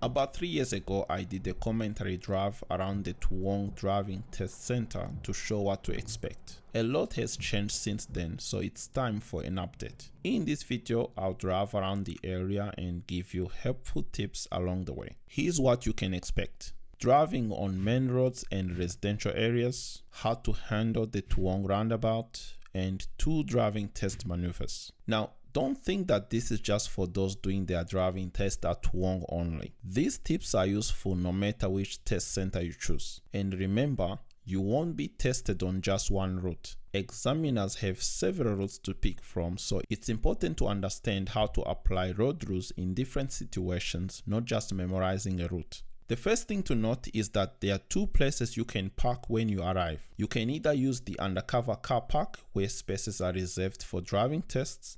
About 3 years ago, I did a commentary drive around the Toowong driving test center to show what to expect. A lot has changed since then, so it's time for an update. In this video, I'll drive around the area and give you helpful tips along the way. Here's what you can expect. Driving on main roads and residential areas, how to handle the Toowong roundabout, and 2 driving test maneuvers. Now, don't think that this is just for those doing their driving test at Toowong only. These tips are useful no matter which test center you choose. And remember, you won't be tested on just one route. Examiners have several routes to pick from, so it's important to understand how to apply road rules in different situations, not just memorizing a route. The first thing to note is that there are 2 places you can park when you arrive. You can either use the undercover car park, where spaces are reserved for driving tests,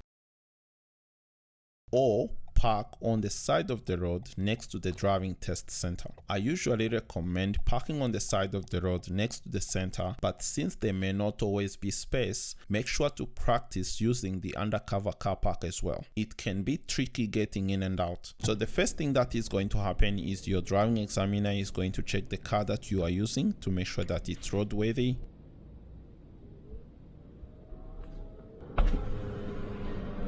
or park on the side of the road next to the driving test center. I usually recommend parking on the side of the road next to the center, but since there may not always be space, make sure to practice using the undercover car park as well. It can be tricky getting in and out. So the first thing that is going to happen is your driving examiner is going to check the car that you are using to make sure that it's roadworthy.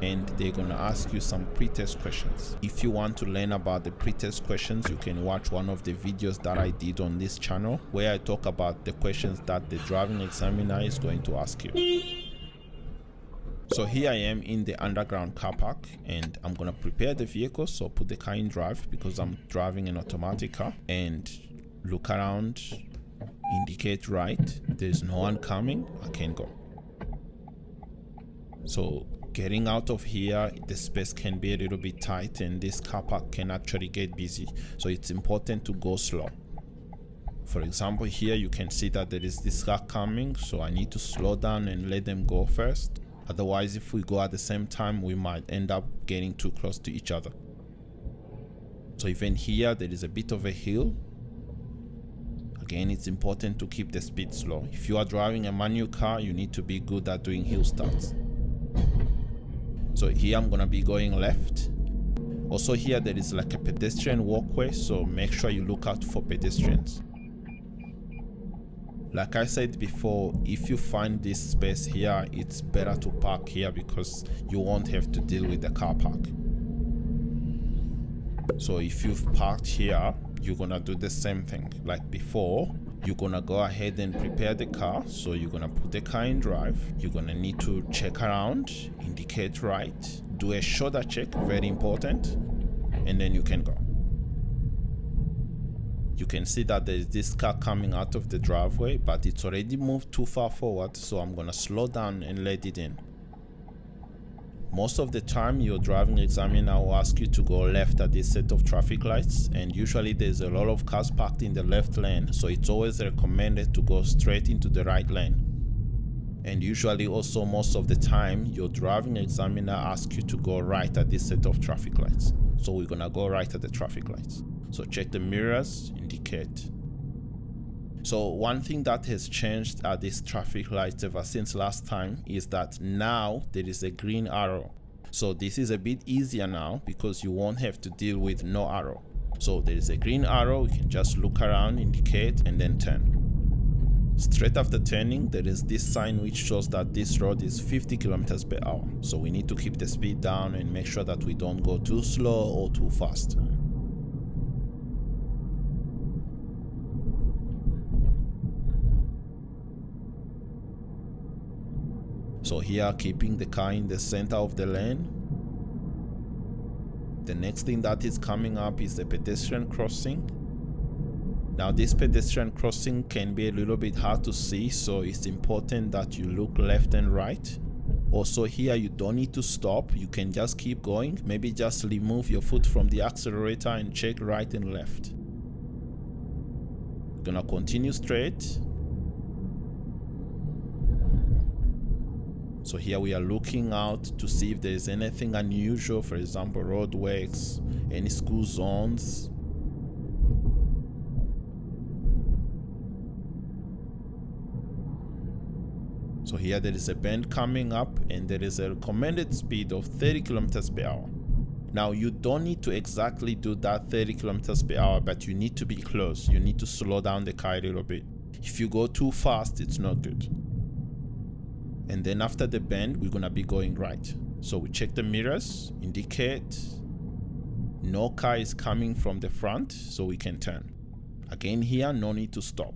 And they're gonna ask you some pre-test questions. If you want to learn about the pre-test questions, you can watch one of the videos that I did on this channel where I talk about the questions that the driving examiner is going to ask you. So here I am in the underground car park and I'm gonna prepare the vehicle, so put the car in drive because I'm driving an automatic car, and look around, indicate right, there's no one coming, I can go. So getting out of here, the space can be a little bit tight and this car park can actually get busy, so it's important to go slow. For example, here you can see that there is this car coming, so I need to slow down and let them go first. Otherwise, if we go at the same time, we might end up getting too close to each other. So even here, there is a bit of a hill. Again, it's important to keep the speed slow. If you are driving a manual car, you need to be good at doing hill starts. So here I'm gonna be going left. Also here there is like a pedestrian walkway, so make sure you look out for pedestrians. Like I said before, if you find this space here, it's better to park here because you won't have to deal with the car park. So if you've parked here, you're gonna do the same thing like before. You're gonna go ahead and prepare the car, so you're gonna put the car in drive. You're gonna need to check around, indicate right, do a shoulder check, very important, and then you can go. You can see that there is this car coming out of the driveway, but it's already moved too far forward, so I'm gonna slow down and let it in. Most of the time, your driving examiner will ask you to go left at this set of traffic lights, and usually there's a lot of cars parked in the left lane, so it's always recommended to go straight into the right lane. And usually also most of the time, your driving examiner asks you to go right at this set of traffic lights. So we're gonna go right at the traffic lights. So check the mirrors, indicate. So one thing that has changed at these traffic lights ever since last time is that now there is a green arrow. So this is a bit easier now because you won't have to deal with no arrow. So there is a green arrow, you can just look around, indicate, and then turn. Straight after turning, there is this sign which shows that this road is 50 kilometers per hour. So we need to keep the speed down and make sure that we don't go too slow or too fast. So here, keeping the car in the center of the lane. The next thing that is coming up is the pedestrian crossing. Now this pedestrian crossing can be a little bit hard to see, so it's important that you look left and right. Also here, you don't need to stop, you can just keep going. Maybe just remove your foot from the accelerator and check right and left. Gonna continue straight. So here we are looking out to see if there is anything unusual, for example roadworks, any school zones. So here there is a bend coming up and there is a recommended speed of 30 kilometers per hour. Now you don't need to exactly do that 30 kilometers per hour, but you need to be close. You need to slow down the car a little bit. If you go too fast, it's not good. And then after the bend, we're gonna be going right. So we check the mirrors, indicate no car is coming from the front, so we can turn. Again here, no need to stop.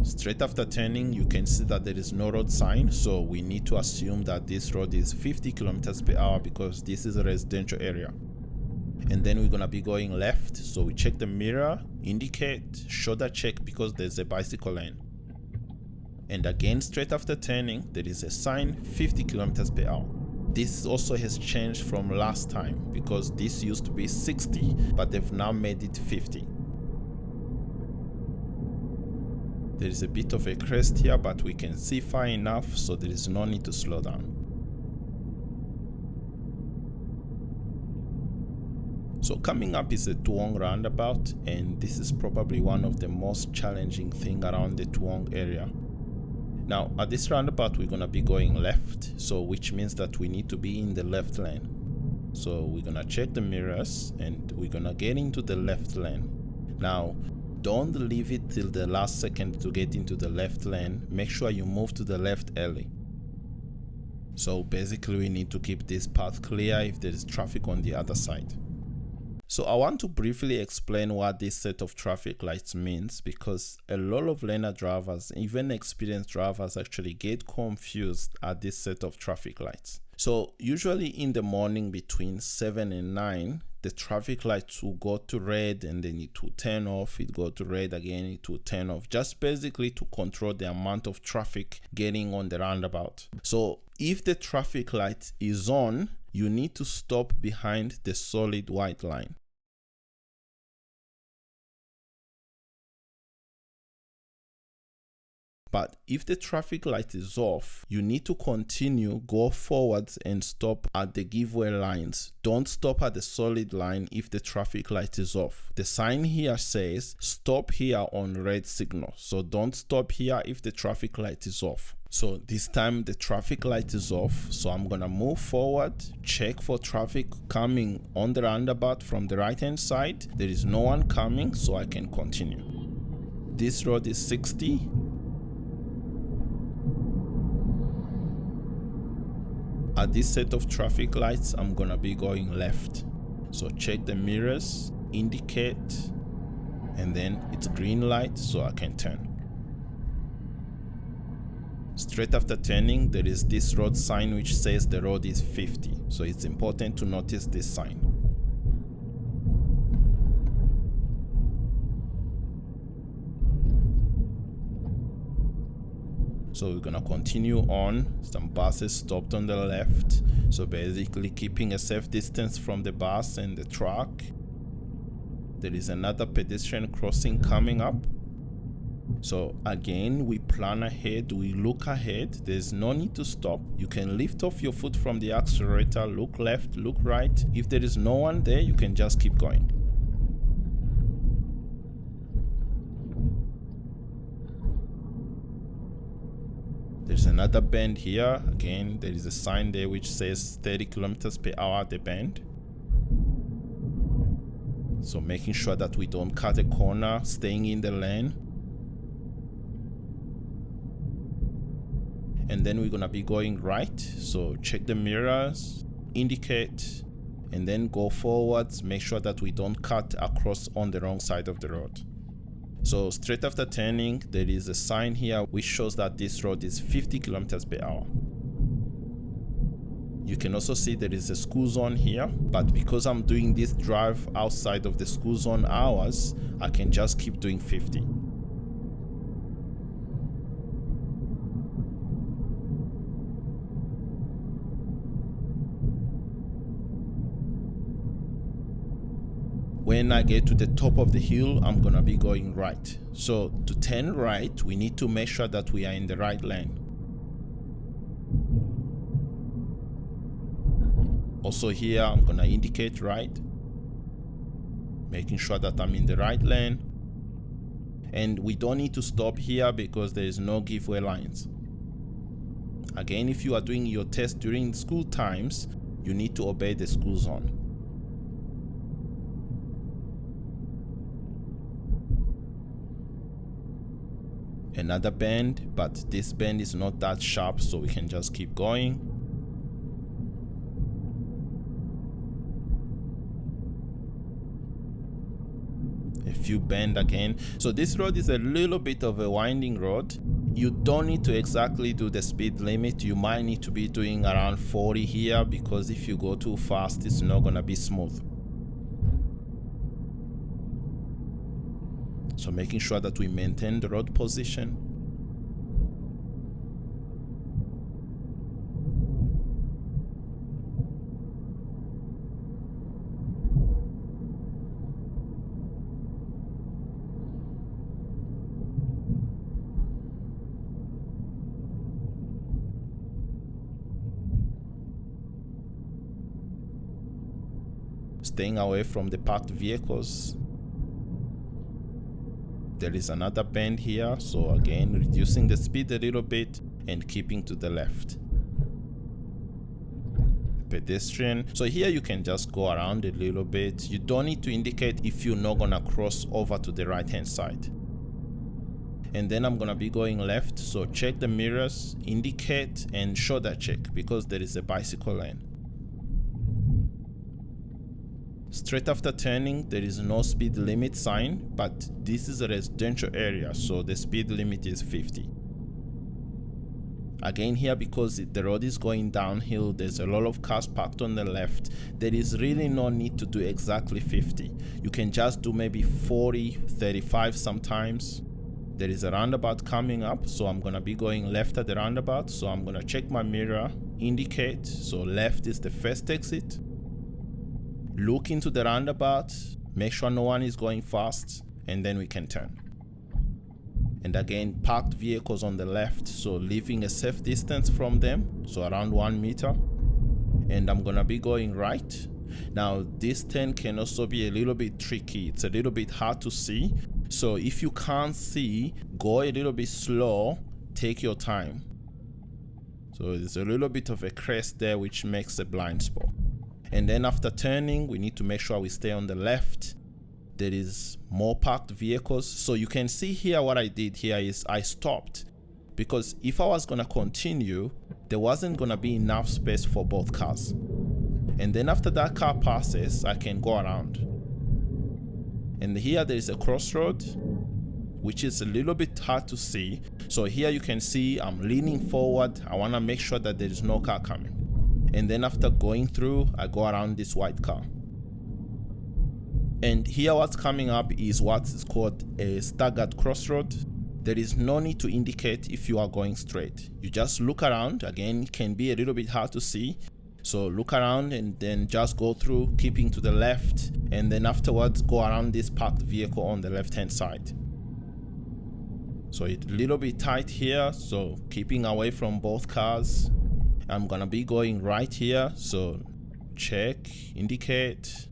Straight after turning, you can see that there is no road sign, so we need to assume that this road is 50 kilometers per hour because this is a residential area. And then we're gonna be going left, so we check the mirror, indicate, shoulder check because there's a bicycle lane. And again, straight after turning, there is a sign 50 kilometers per hour. This also has changed from last time because this used to be 60, but they've now made it 50. There is a bit of a crest here, but we can see far enough, so there is no need to slow down. So coming up is the Toowong roundabout, and this is probably one of the most challenging things around the Toowong area. Now at this roundabout we're gonna be going left, so which means that we need to be in the left lane. So we're gonna check the mirrors and we're gonna get into the left lane. Now don't leave it till the last second to get into the left lane. Make sure you move to the left early. So basically we need to keep this path clear if there is traffic on the other side. So I want to briefly explain what this set of traffic lights means, because a lot of learner drivers, even experienced drivers, actually get confused at this set of traffic lights. So usually in the morning between 7 and 9, the traffic lights will go to red and then it will turn off, it go to red again, it will turn off, just basically to control the amount of traffic getting on the roundabout. So if the traffic light is on, you need to stop behind the solid white line. But if the traffic light is off, you need to continue, go forwards and stop at the giveaway lines. Don't stop at the solid line if the traffic light is off. The sign here says stop here on red signal. So don't stop here if the traffic light is off. So this time the traffic light is off. So I'm gonna move forward, check for traffic coming on the roundabout from the right hand side. There is no one coming, so I can continue. This road is 60. At this set of traffic lights, I'm gonna be going left. So check the mirrors, indicate, and then it's green light, so I can turn. Straight after turning, there is this road sign which says the road is 50. So it's important to notice this sign. So we're gonna continue on. Some buses stopped on the left, so basically keeping a safe distance from the bus and the truck. There is another pedestrian crossing coming up. So again, we plan ahead, we look ahead. There's no need to stop. You can lift off your foot from the accelerator, look left, look right. If there is no one there, you can just keep going. There's another bend here. Again, there is a sign there which says 30 kilometers per hour at the bend. So making sure that we don't cut a corner, staying in the lane. And then we're gonna be going right. So check the mirrors, indicate, and then go forwards. Make sure that we don't cut across on the wrong side of the road. So straight after turning, there is a sign here which shows that this road is 50 kilometers per hour. You can also see there is a school zone here, but because I'm doing this drive outside of the school zone hours, I can just keep doing 50. When I get to the top of the hill, I'm gonna be going right. So to turn right, we need to make sure that we are in the right lane. Also here, I'm gonna indicate right, making sure that I'm in the right lane. And we don't need to stop here because there is no giveaway lines. Again, if you are doing your test during school times, you need to obey the school zone. Another bend, but this bend is not that sharp, so we can just keep going. A few bend again. So this road is a little bit of a winding road. You don't need to exactly do the speed limit. You might need to be doing around 40 here, because if you go too fast, it's not gonna be smooth. So making sure that we maintain the road position. Staying away from the parked vehicles. There is another bend here, so again reducing the speed a little bit and keeping to the left. Pedestrian. So here you can just go around a little bit. You don't need to indicate if you're not gonna cross over to the right hand side. And then I'm gonna be going left, so check the mirrors, indicate and shoulder check, because there is a bicycle lane. Straight after turning, there is no speed limit sign, but this is a residential area, so the speed limit is 50. Again here, because the road is going downhill, there's a lot of cars parked on the left. There is really no need to do exactly 50. You can just do maybe 40, 35 sometimes. There is a roundabout coming up, so I'm gonna be going left at the roundabout. So I'm gonna check my mirror, indicate, so left is the first exit. Look into the roundabout, make sure no one is going fast, and then we can turn. And again, parked vehicles on the left, so leaving a safe distance from them, so around 1 meter. And I'm gonna be going right. Now this turn can also be a little bit tricky. It's a little bit hard to see. So if you can't see, go a little bit slow, take your time. So there's a little bit of a crest there, which makes a blind spot. And then after turning, we need to make sure we stay on the left. There is more parked vehicles. So you can see here what I did here is I stopped, because if I was gonna continue, there wasn't gonna be enough space for both cars. And then after that car passes, I can go around. And here there is a crossroad, which is a little bit hard to see. So here you can see I'm leaning forward. I wanna make sure that there is no car coming. And then after going through, I go around this white car. And here what's coming up is what is called a staggered crossroad. There is no need to indicate if you are going straight. You just look around. Again, it can be a little bit hard to see. So look around and then just go through, keeping to the left. And then afterwards, go around this parked vehicle on the left-hand side. So it's a little bit tight here, so keeping away from both cars. I'm gonna be going right here, so check, indicate,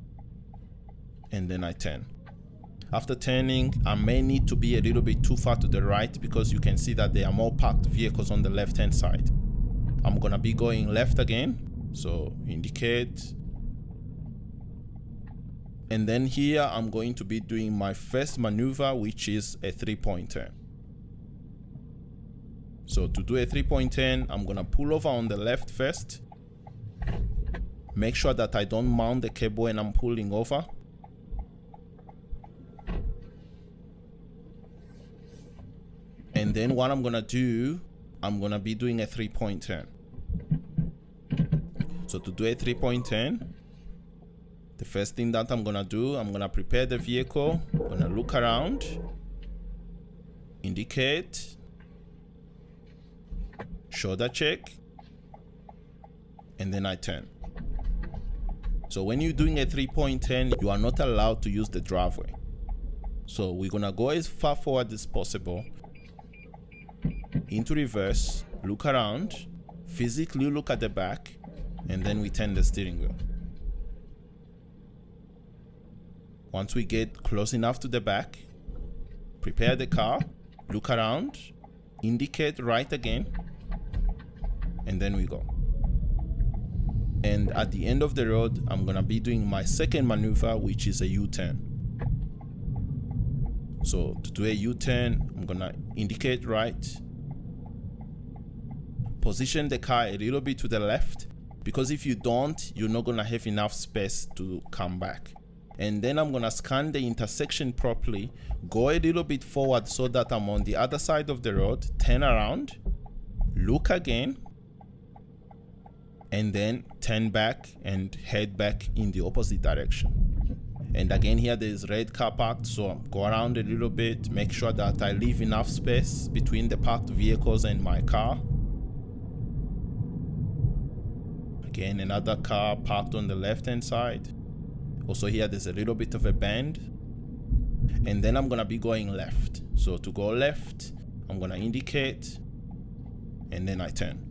and then I turn. After turning, I may need to be a little bit too far to the right, because you can see that there are more parked vehicles on the left hand side. I'm gonna be going left again, so indicate. And then here I'm going to be doing my first maneuver, which is a 3-point turn. So to do a 3-point turn, I'm gonna pull over on the left first. Make sure that I don't mount the cable when I'm pulling over. And then what I'm gonna do, I'm gonna be doing a 3-point turn. So to do a 3-point turn, the first thing that I'm gonna do, I'm gonna prepare the vehicle, I'm gonna look around, indicate, shoulder check, and then I turn. So when you're doing a 3-point turn, you are not allowed to use the driveway. So we're gonna go as far forward as possible, into reverse, look around, physically look at the back, and then we turn the steering wheel. Once we get close enough to the back, prepare the car, look around, indicate right again, and then we go. And at the end of the road, I'm gonna be doing my second maneuver, which is a U-turn. So to do a U-turn, I'm gonna indicate right, position the car a little bit to the left, because if you don't, you're not gonna have enough space to come back. And then I'm gonna scan the intersection properly, go a little bit forward so that I'm on the other side of the road, turn around, look again, and then turn back and head back in the opposite direction. And again, here there's red car parked, so go around a little bit, make sure that I leave enough space between the parked vehicles and my car. Again, another car parked on the left hand side. Also here there's a little bit of a bend. And then I'm gonna be going left. So to go left, I'm gonna indicate, and then I turn.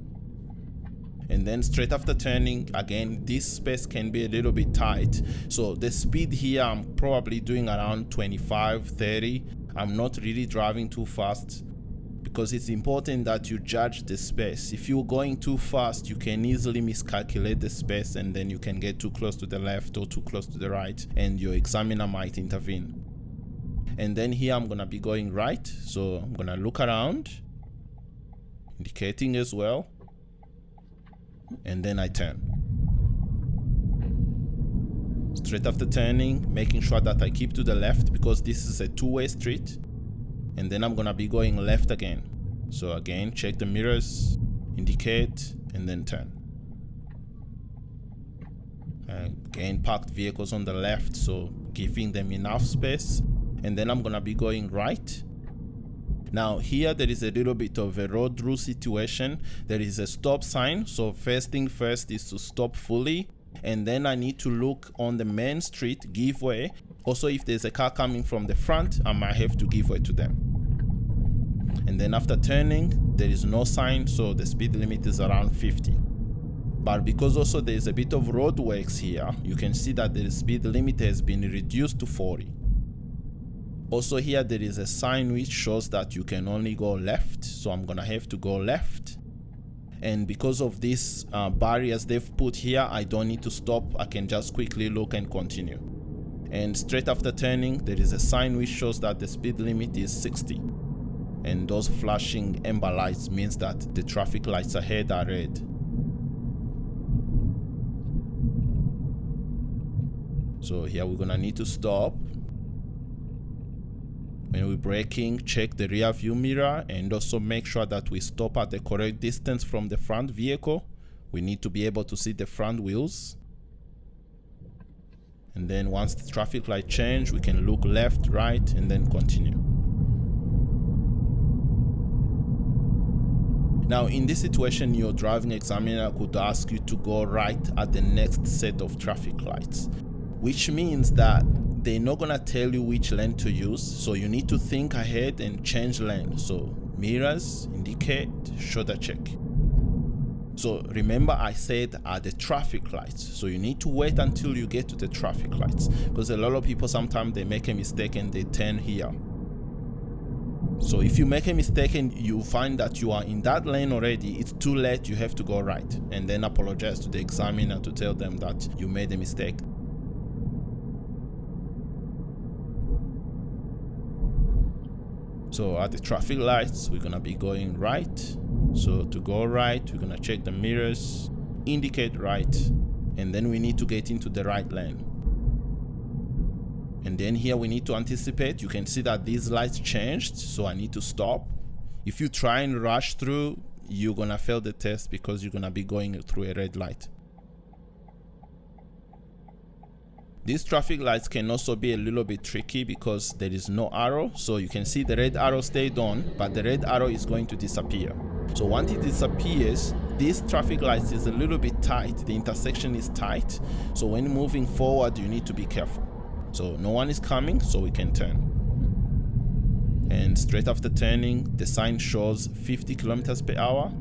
And then straight after turning, again, this space can be a little bit tight. So the speed here, I'm probably doing around 25, 30. I'm not really driving too fast, because it's important that you judge the space. If you're going too fast, you can easily miscalculate the space, and then you can get too close to the left or too close to the right, and your examiner might intervene. And then here I'm gonna be going right. So I'm gonna look around, indicating as well. And then I turn. Straight after turning, making sure that I keep to the left, because this is a two-way street. And then I'm gonna be going left again. So again, check the mirrors, indicate, and then turn. Again, parked vehicles on the left, so giving them enough space. And then I'm gonna be going right. Now here there is a little bit of a road rule situation. There is a stop sign, so first thing first is to stop fully, and then I need to look on the main street, give way. Also, if there's a car coming from the front, I might have to give way to them. And then after turning, there is no sign, so the speed limit is around 50. But because also there is a bit of road works here, you can see that the speed limit has been reduced to 40. Also here there is a sign which shows that you can only go left, so I'm gonna have to go left. And because of these barriers they've put here, I don't need to stop, I can just quickly look and continue. And straight after turning, there is a sign which shows that the speed limit is 60. And those flashing amber lights means that the traffic lights ahead are red. So here we're gonna need to stop. When we're braking, check the rear view mirror, and also make sure that we stop at the correct distance from the front vehicle. We need to be able to see the front wheels. And then once the traffic light change, we can look left, right, and then continue. Now in this situation, your driving examiner could ask you to go right at the next set of traffic lights, which means that they're not gonna tell you which lane to use, so you need to think ahead and change lane. So mirrors, indicate, shoulder check. So remember I said at the traffic lights, so you need to wait until you get to the traffic lights, because a lot of people sometimes they make a mistake and they turn here. So if you make a mistake and you find that you are in that lane already, it's too late, you have to go right, and then apologize to the examiner to tell them that you made a mistake. So at the traffic lights, we're gonna be going right. So to go right, we're gonna check the mirrors, indicate right, and then we need to get into the right lane. And then here we need to anticipate. You can see that these lights changed, so I need to stop. If you try and rush through, you're gonna fail the test because you're gonna be going through a red light. These traffic lights can also be a little bit tricky because there is no arrow. So you can see the red arrow stayed on, but the red arrow is going to disappear. So once it disappears, this traffic light is a little bit tight. The intersection is tight. So when moving forward, you need to be careful. So no one is coming, so we can turn. And straight after turning, the sign shows 50 kilometers per hour.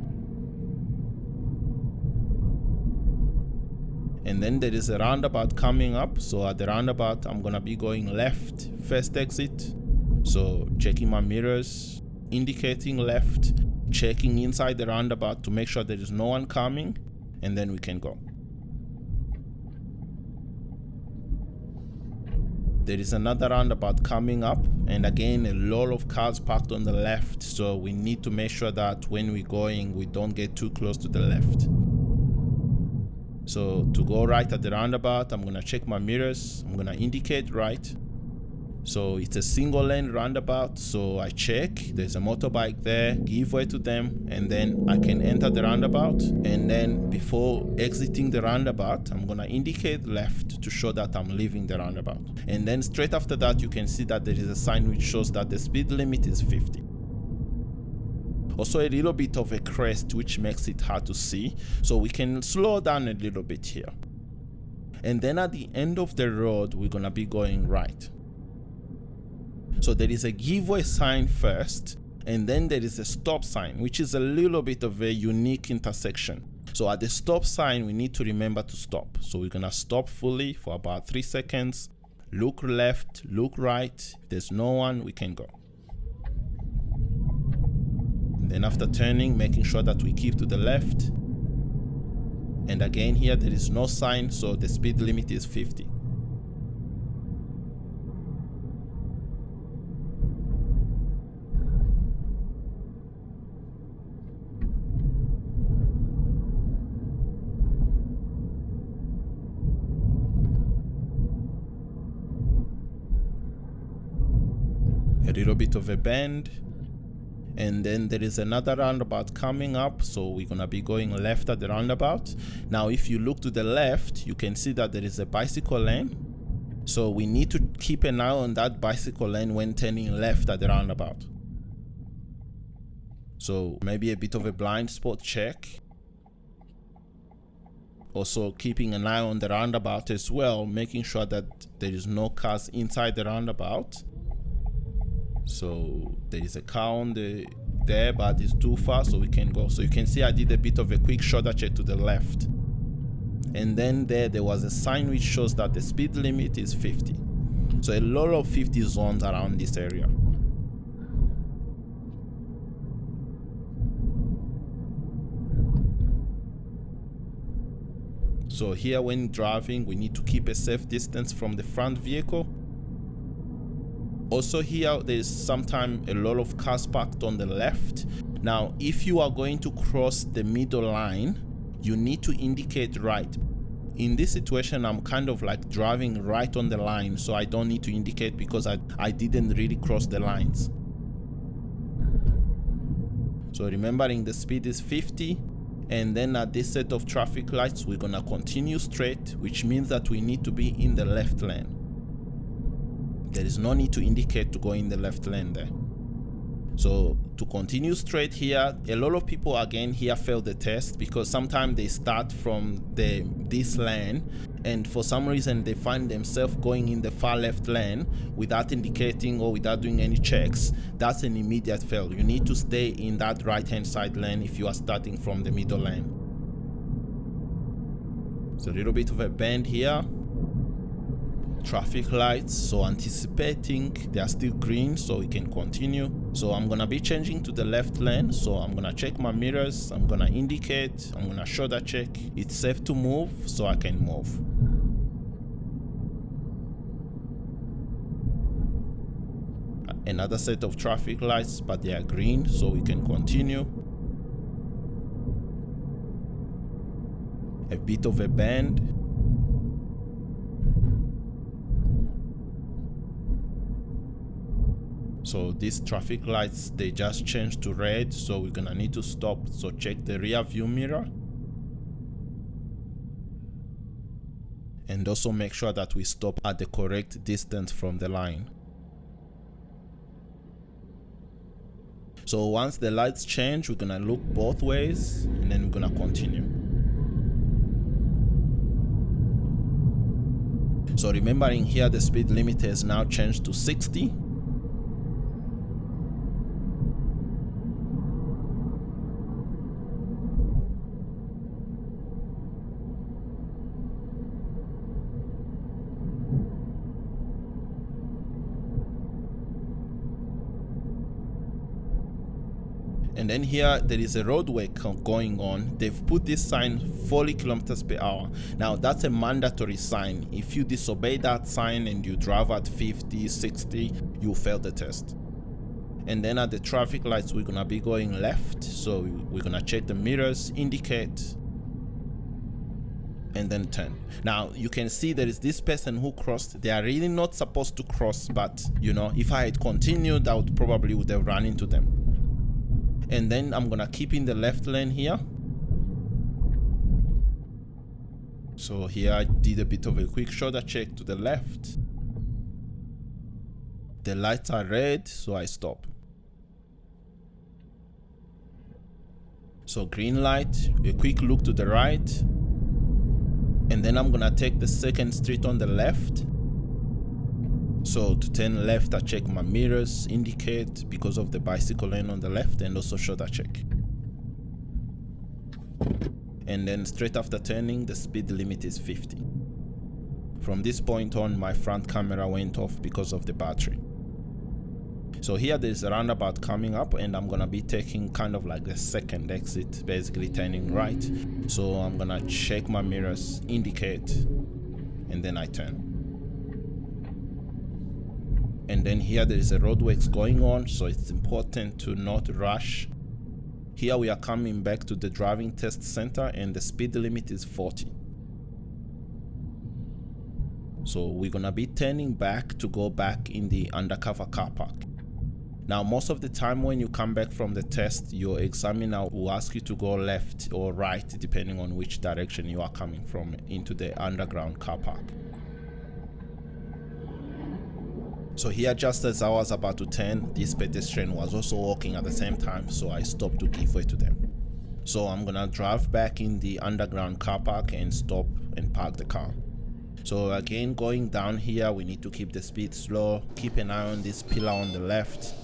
And then there is a roundabout coming up. So at the roundabout, I'm gonna be going left, first exit. So checking my mirrors, indicating left, checking inside the roundabout to make sure there is no one coming, and then we can go. There is another roundabout coming up, and again a lot of cars parked on the left, so we need to make sure that when we're going we don't get too close to the left. So to go right at the roundabout, I'm gonna check my mirrors, I'm gonna indicate right. So it's a single lane roundabout, so I check, there's a motorbike there, give way to them, and then I can enter the roundabout. And then before exiting the roundabout, I'm gonna indicate left to show that I'm leaving the roundabout. And then straight after that, you can see that there is a sign which shows that the speed limit is 50. Also a little bit of a crest which makes it hard to see, so we can slow down a little bit here. And then at the end of the road, we're gonna be going right. So there is a giveaway sign first, and then there is a stop sign, which is a little bit of a unique intersection. So at the stop sign, we need to remember to stop. So we're gonna stop fully for about 3 seconds, look left, look right. If there's no one, we can go. And then after turning, making sure that we keep to the left. And again here, there is no sign, so the speed limit is 50. A little bit of a bend, and then there is another roundabout coming up, so we're gonna be going left at the roundabout. Now if you look to the left, you can see that there is a bicycle lane, so we need to keep an eye on that bicycle lane when turning left at the roundabout. So maybe a bit of a blind spot check. Also keeping an eye on the roundabout as well, making sure that there is no cars inside the roundabout. So there is a car on there, but it's too far, so we can go. So you can see I did a bit of a quick shoulder check to the left. And then there was a sign which shows that the speed limit is 50. So a lot of 50 zones around this area. So here when driving, we need to keep a safe distance from the front vehicle. Also here, there's sometimes a lot of cars parked on the left. Now, if you are going to cross the middle line, you need to indicate right. In this situation, I'm kind of like driving right on the line, so I don't need to indicate because I didn't really cross the lines. So remembering the speed is 50, and then at this set of traffic lights, we're gonna continue straight, which means that we need to be in the left lane. There is no need to indicate to go in the left lane there. So to continue straight here, a lot of people again here fail the test because sometimes they start from this lane, and for some reason they find themselves going in the far left lane without indicating or without doing any checks. That's an immediate fail. You need to stay in that right hand side lane if you are starting from the middle lane. So a little bit of a bend here. Traffic lights, so anticipating they are still green, so we can continue. So I'm gonna be changing to the left lane, so I'm gonna check my mirrors, I'm gonna indicate, I'm gonna shoulder check. It's safe to move, so I can move. Another set of traffic lights, but they are green, so we can continue. A bit of a bend. So these traffic lights, they just changed to red, so we're gonna need to stop. So check the rear view mirror. And also make sure that we stop at the correct distance from the line. So once the lights change, we're gonna look both ways and then we're gonna continue. So remembering here, the speed limit has now changed to 60. And then here there is a roadway going on. They've put this sign 40 kilometers per hour. Now that's a mandatory sign. If you disobey that sign and you drive at 50, 60, you fail the test. And then at the traffic lights, we're gonna be going left. So we're gonna check the mirrors, indicate, and then turn. Now you can see there is this person who crossed. They are really not supposed to cross, but you know, if I had continued, I would probably have run into them. And then I'm gonna keep in the left lane here. So here I did a bit of a quick shoulder check to the left. The lights are red, so I stop. So green light, a quick look to the right. And then I'm gonna take the second street on the left. So to turn left, I check my mirrors, indicate because of the bicycle lane on the left, and also shoulder check. And then straight after turning, the speed limit is 50. From this point on, my front camera went off because of the battery. So here there's a roundabout coming up, and I'm gonna be taking kind of like the second exit, basically turning right. So I'm gonna check my mirrors, indicate, and then I turn. And then here there is a roadworks going on, so it's important to not rush. Here we are coming back to the driving test center, and the speed limit is 40. So we're gonna be turning back to go back in the undercover car park. Now most of the time when you come back from the test, your examiner will ask you to go left or right depending on which direction you are coming from into the underground car park. So here, just as I was about to turn, this pedestrian was also walking at the same time, so I stopped to give way to them. So I'm gonna drive back in the underground car park and stop and park the car. So again, going down here, we need to keep the speed slow, keep an eye on this pillar on the left.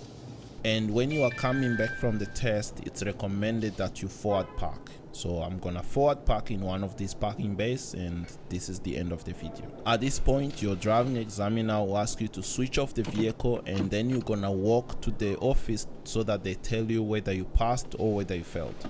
And when you are coming back from the test, it's recommended that you forward park. So I'm gonna forward park in one of these parking bays, and this is the end of the video. At this point, your driving examiner will ask you to switch off the vehicle, and then you're gonna walk to the office so that they tell you whether you passed or whether you failed.